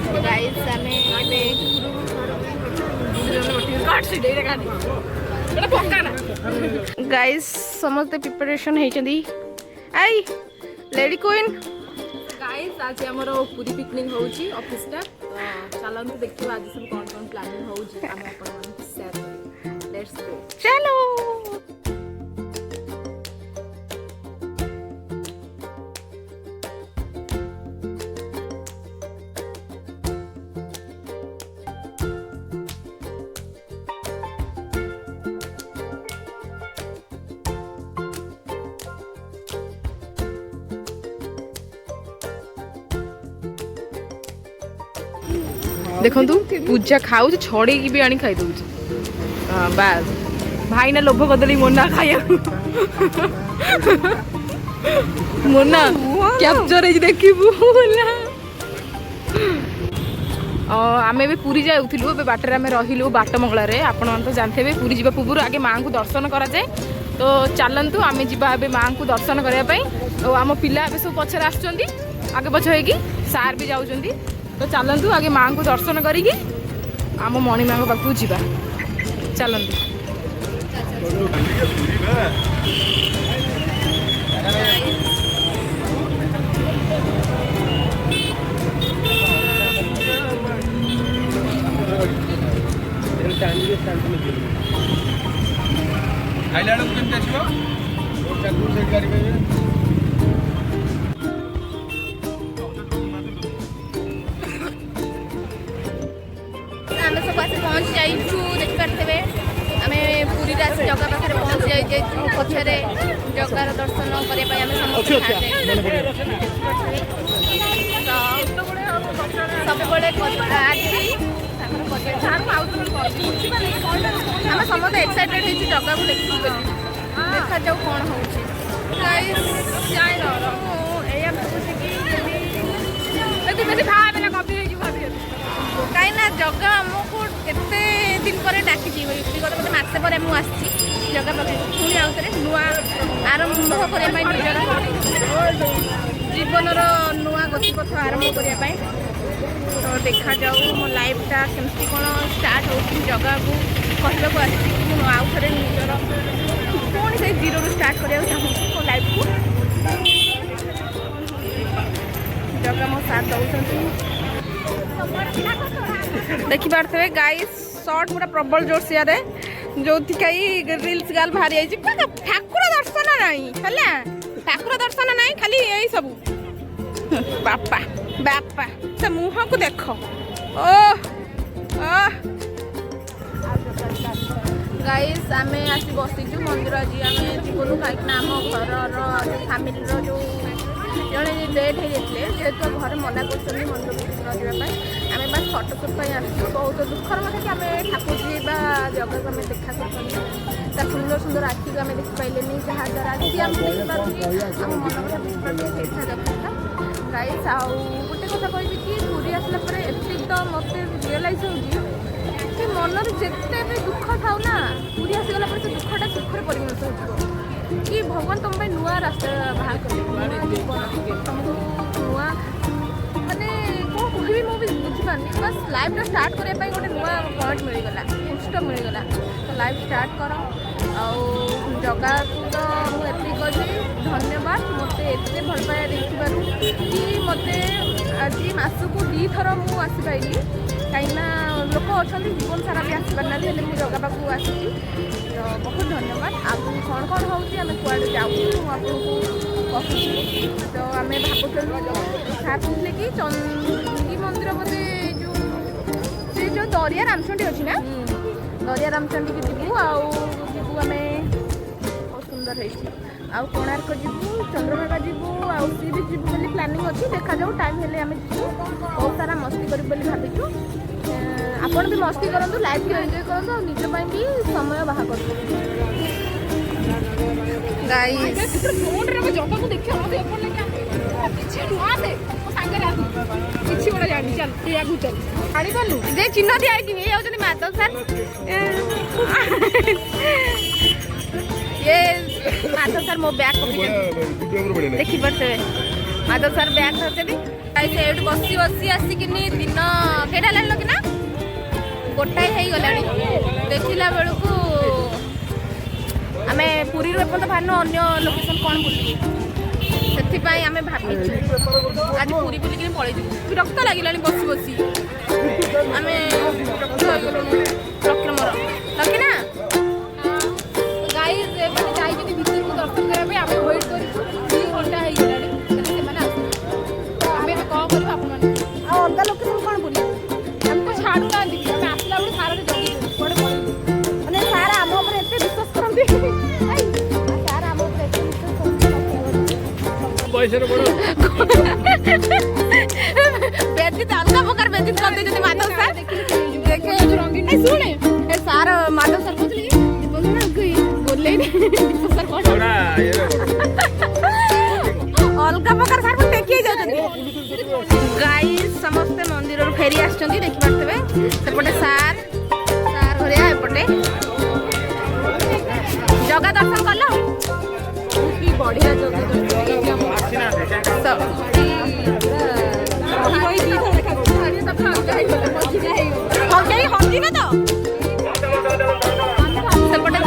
Guys guys समस्त preparation होती आई lady queen guys आज हमर पूरी पिकनिक होउची ऑफिस टा चलंतु देखियो आज सब कोन कोन प्लानिंग होउची हम अपन मन शेयर करी लेट्स गो चलो। देखो पूजा खाऊ छड़े की भी आनी खाई दउछ बस भाई ना लोभ बदली मोना खाया मोना कैप्चर है देखिबू बोला आम भी पूरी जाऊलु ए बाटर आम रहिलु बाट मंगला आपण तो जानते हैं पूरी जावा पूर्व आगे माँ को दर्शन कराए तो चलतु आम जा माँ को दर्शन करने तो आम पिला सब पचर आगे पछ हो सार भी जाऊँच तो चलतु आगे माँ को दर्शन करी आम मणि माँ पाखु जा चलतु पहुँच जाइछु देखिपारे आम पूरी आस जगह पाखे पहुँच जाइए पछरे जगार दर्शन करने आम समस्त एक्साइटेड हो जगह को देखी देखा जाऊ कौन हो कहीं जगह आमको केते दिन पर डाकी विगत मत मसे पर मुझे जगह पाखे पुणी आउ थे नुआ आरंभ करने निजर जीवन नुआ गतिपथ आरंभ करने तो देखा जाऊ मो लाइफटा केमती कौन स्टार्ट हो जगह को कहवाक आसी आउ थे निजर पुणी से जीरो रू स्टार्ट करने चाहूँगी मो लाइफ को जगह मो साथ दौरान देखी पारे गाइस शॉर्ट पूरा प्रबल जोर से याद जो रिल्स गाल बाहरी आई ठाकुर दर्शन ना ठाकुर दर्शन ना खाली यही सब बापा बापा से मुह को देख गाइस आम आसी बसीचु मंदिर आज आम जीवनु कहीं आम घर फैमिली जो जड़े डेथ हो जाते जेहेतु घर मना कर मंदिर जावाई आम बस फटोशूट आसू बहुत दुखर मत कि आम ठाकुर जी जगह को आम देखा कर सुंदर सुंदर आखि को आम देखिपारे जहाँ द्वारा आखि आम देखिपारे आम मन देखा दरकार गाइस आउ गोटे कथा कहि कि पूरी आसला एति तो मत रियलाइज हो मनर जिते भी दुख थाउ ना पूरी आसीगला से दुखटा सुखर परिणत हो कि भगवान तुम नुआ रास्ता बाहर कर तुमको नुआ माने कौन कह मुझे बुझीपारे बस लाइफ स्टार्ट करने गोटे नुआ पॉइंट मिलगला इनस्ट मिलगला तो लाइफ स्टार्ट कर जगह तो मुझे कही धन्यवाद मत एत भल पाया देखिबार कि मत आज मासक 2 थर मुझे आसीपारि कहीं लोक अच्छा जीवन सारा भी आसपार ना मुझे जगह पाखु आसी तो बहुत धन्यवाद आपको कौन कौन होमें कड़े जाऊँ आपको कहूँ तो आम भावुलु भावुले कि चंदी मंदिर बोधे जो दरिया रामचंडी अच्छी ना दरिया रामचंडी की जीवु आजीबू आम बहुत सुंदर है आउ कोणार्क जीवु चंद्रभागा जीवु आउ सी भी जीवु बोली प्लानिंग अच्छी देखा जाऊ टाइम हेले आम जीवु बहुत सारा मस्ती करी बोली भाविचु आपण भी मस्ती करूँ लाइफ को एंजॉय करूँ और निज भी समय बाहर कर चिन्ह दिया कि माधव सर ये माधव सर मो बैग देखी पारे माधव सर बैग धरते एट बसी बसी आसिकिनी दिन केटा लाग कि ना गोटाए हो गला देखला बेलू आम पुरी एपर्त बाहर अन्य लोकेशन कौन बुली से आम भाई आज पुरी बुलिक पलैजु विरक्त लगे बसी बसी आम लक्ष्मर लगे ना गाइस जाइए भितर को दर्शन करने आम वेट कर 2 घंटा हो गला आम कौन करूँ आप अलग लोकेशन कौन बुले हमको छाड़ू ना आम आसला बेलू सारे जगह कड़े पड़े मैंने सार आम एत विश्वास करते सार आम बेजित अलग प्रकार बेजित कर दे माधव सर देखे शुणे सार माधव सर कहते बोले दीपक सर कौन अलग प्रकार सार देखिए जाते गाइस समस्ते मंदिर फेरी आसते देखिपे सेपटे सार सार घरिया एपटे जगह दर्शन कल बढ़िया जगह हंगी ना तो सेपटे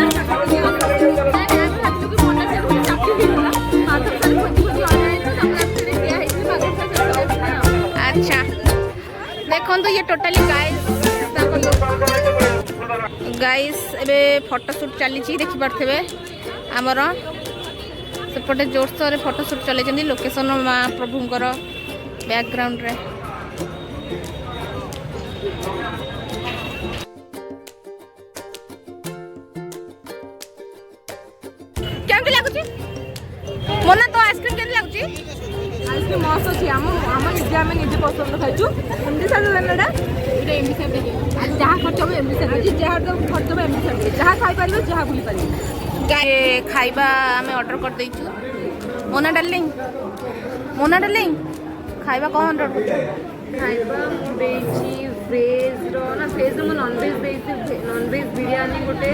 अच्छा देखो ये टोटाली गाइस एबे फोटोशूट चली देखिपे आमर सेपटे जोरसोर फोटोशूट चलते लोकेशन महाप्रभुंर बैकग्राउंड रे केमती लगुच मोना तो आइसक्रीम केमती लगुच आइसक्रीम मस्त अच्छी आम निजे आम निजे पसंद खाइचु एमडी साइड लेना ये एमडी साइड आज जहाँ खर्च हम एमडी साइड आज जहाँ खर्च हम एमडी साइड जहाँ खाई पार जहाँ बुली पार खाइबा आम ऑर्डर कर देचु मोना डार्लिंग खाइबा कौन ऑर्डर कर खाइबा वेज ना वेज नॉन वेज बिरयानी गोटे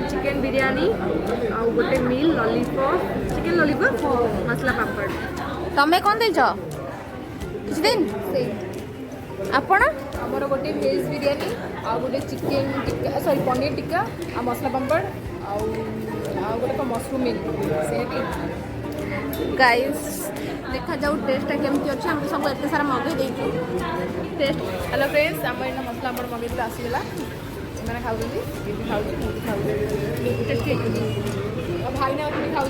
चिकेन बिरयानी आ गोटे मील लॉलीपॉप चिकेन लॉलीपॉप मसला पापड़ तमें कौन देच किसी दिन आपण आमर गोटे वेज बिरयानी आ गोटे चिकेन टिक्का सॉरी पनीर टिक्का आ मसला पापड़ आ गोटे मशरूम मिल से गाइस देखा जाऊ टेस्ट केमती अच्छे हम सब एत सारा मगई देचु टेस्ट हेलो फ्रेंड्स आम एना मसला पापड़ मगई तो आसीगला मैंने खाऊ टेस्टी भाई ना खाऊ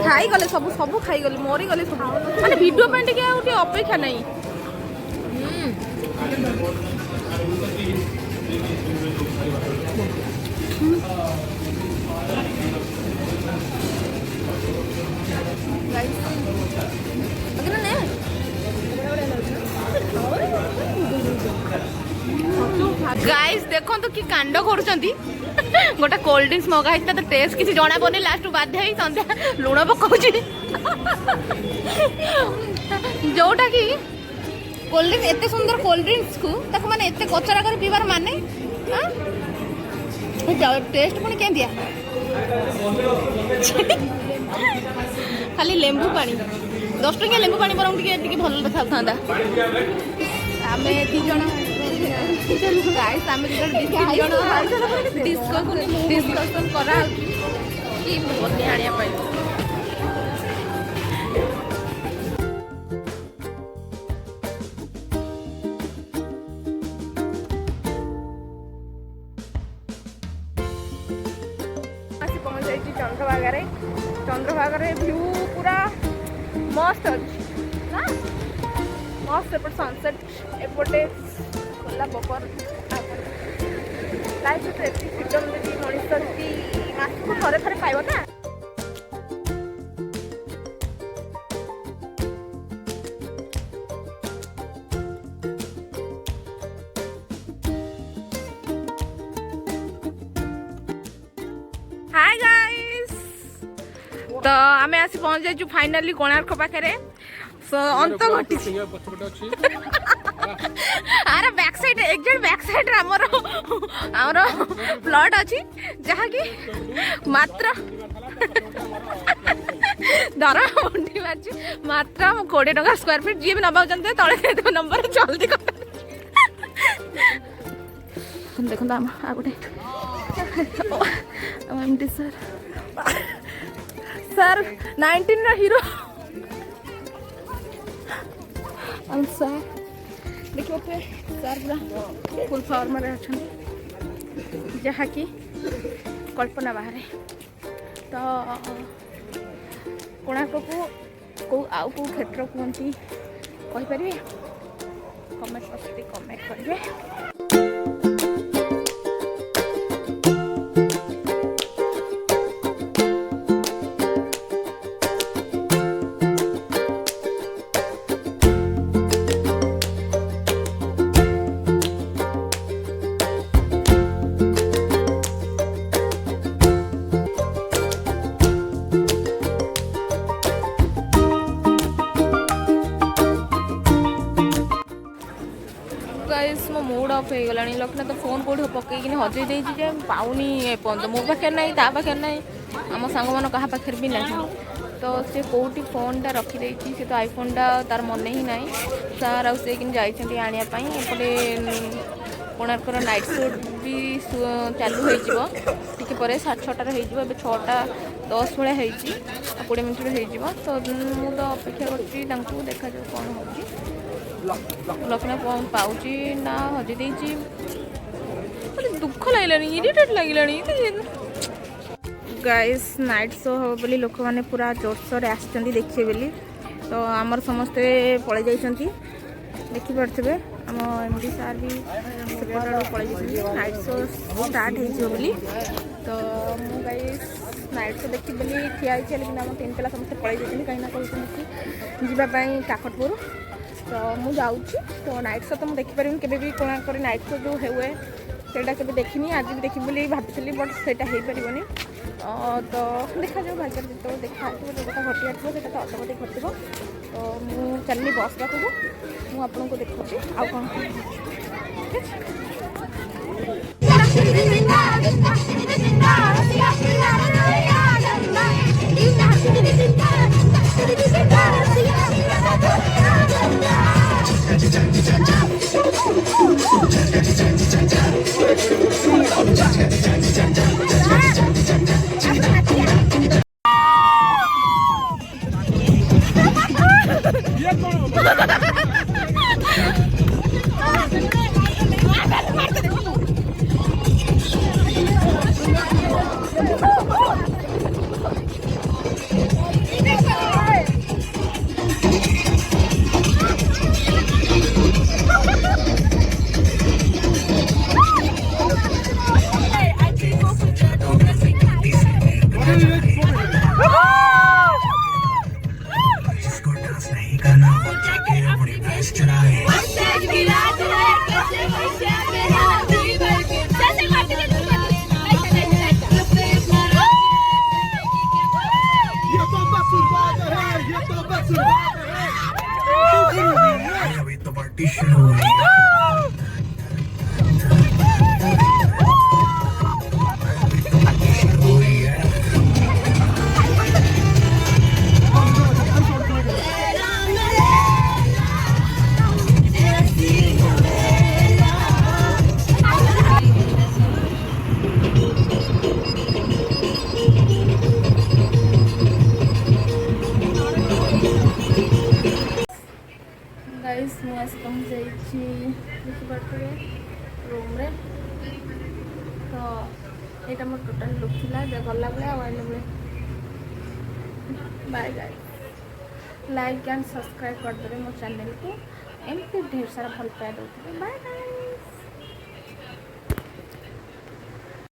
खाई गले सब सब खाई गले मरी गले सब माने वीडियो पे टिके अपेक्षा नहीं गाइस देखो तो कि कांड करुँच गोटे कोल्ड ड्रिंक्स मगाई तो टेस्ट किसी जना पड़े लास्ट बाध्य ही सन्ध्या लुण पकाऊँ जोटा कि कोल्ड ड्रिंक्स एत सुंदर कोल्ड ड्रिंक्स को माने एत कचरा कर पीबार माने टेस्ट पुणी क्या दिया खाली लेंबू पानी 10 टंकिया लेंबू पानी बरम टी भल देखा आम दी जन डिस्कसन करा कि बनी आने पहुँच जाइए चंद्रभागा व्यू पूरा मस्त अच्छी मस्त एपटे सनसेट एपटे खोला बपर लाइफ फ्रीडम जी मनीष मासक थे थे पाइब ना हाय गाइस तो आम आसी पहुँच जाइए फाइनाली कोणार्क पाखे अंत घटी आर back side exact back side आमर प्लॉट अच्छी जहाँ कि मात्र धर मुंडी मार्च मात्र 20 टका स्क्वायर फीट जी भी नवा चाहते तले नंबर जल्दी कर देखो आ गोटे MD sir sir 19 hero sir देखिए पे सर पूरा फुल फॉर्म रे अच्छा जहाँकि कल्पना बाहर तो कोणार्क को आउ को क्षेत्र कहती कहींपारे कमेंट बक्स कमेंट करेंगे। गाइस मो मूड ऑफ हो गला लक्ष्मण तो फोन कौट पकईकि हजई दे पाऊनी एपर्त मो पाखे ना ता पाखे ना आम सांग मान क्या पाखे भी ना तो सी कौटी फोनटा रखीदे सी तो आईफोनटा तार मन ही ना सार आए कि जापटे कोणार्कर नाइट सुट भी चालू होती पर 6:30 हो 6:10 भाई 20 मिनट हो तो मुझे अपेक्षा कर देखा जाऊ कौन हो लक्ष्मण कौन पाँच ना हजई दे दुख लगे इरिटेट लगे गाइस नाइट शो हम बोली लोक मैंने पूरा जोरसोर आसते देखिए बोली तो आमर समस्ते पलि जाइए देखिपे आम एमडी सार भी सेपट पलि नाइट शो स्टार्ट होली तो मु गाइस नाइट शो देखी बोली ठिया लेकिन आम 3 पिला समस्त पलि जाइए कहीं कहते जावाई काकटपुर तो मुझे तो नाइट शो तो मुझे देखिपारे केबे कोणार्क नाइट शो जो हुए सेटा केबे देखनी आज भी देखी बोली भाबी बट सेटा हो पारनी तो देखा जाऊ भाग्य जो देखा जो घटी आसो से तो अटोमेटिक घटो तो मुझे चलनी बस पाखक मुझे देखी आउ कौन गाइस मुझे पहुँच जाइए रूम रे तो यहाँ मोर टोटाल लुक था गला बेले आइला बेले bye guys like and subscribe करदे मो चैनल को एमती ढेर सारा भल पाए दे बाय गाइस।